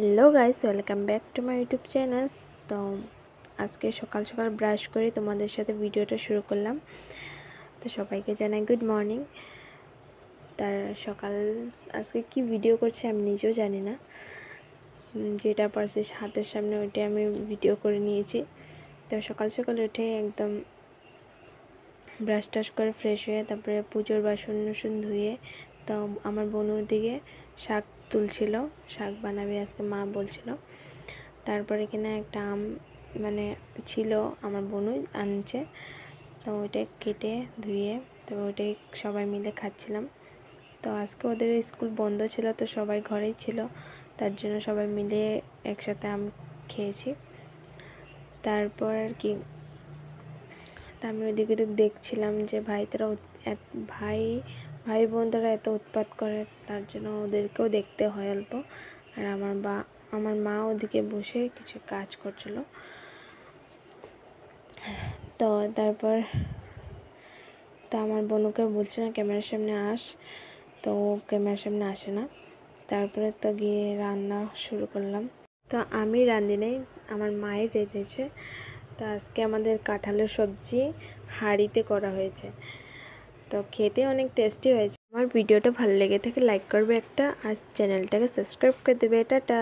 Hello guys, welcome back to my YouTube channel. তো আজকে সকাল সকাল ব্রাশ করে তোমাদের সাথে ভিডিওটা শুরু করলাম। তো সবাইকে জানাই গুড মর্নিং। তার সকাল আজকে কি ভিডিও করছে আমি নিজেও জানি না, যেটা পারছি হাতের সামনে ওইটা আমি ভিডিও করে নিয়েছি। তো সকাল সকাল উঠে একদম ব্রাশ টাশ করে ফ্রেশ হয়ে তারপরে পুজোর বাসন ধুয়ে, তো আমার বোন ওদিকে শাক তুলছিল, শাক বানাবে আজকে মা বলছিল। তারপরে কিনা একটা আম ছিল, আমার বোনই আনছে, তো ওইটা কেটে ধুয়ে তবে ওইটাই সবাই মিলে খাচ্ছিলাম। তো আজকে ওদের স্কুল বন্ধ ছিল, তো সবাই ঘরেই ছিল, তার জন্য সবাই মিলে একসাথে আম খেয়েছি। তারপর আর কি, তা আমি ওইদিকে দেখছিলাম যে ভাই বোনরা এত উৎপাত করে, তার জন্য ওদেরকেও দেখতে হয় অল্প। আর আমার মা ওদিকে বসে কিছু কাজ করছিল। তো তারপর আমার বোনকে বলছে না ক্যামেরার সামনে আস, তো ও ক্যামেরার সামনে আসে না। তারপরে তো গিয়ে রান্না শুরু করলাম। তো আমি রাঁধি নেই, আমার মায়ের রেঁধেছে। তো আজকে আমাদের কাঁঠালের সবজি হাঁড়িতে করা হয়েছে, তো খেতে অনেক টেস্টি হয়েছে। আমার ভিডিওটা ভালো লেগে থাকে লাইক করবে একটা, আর চ্যানেলটাকে সাবস্ক্রাইব করে দেবে। টাটা।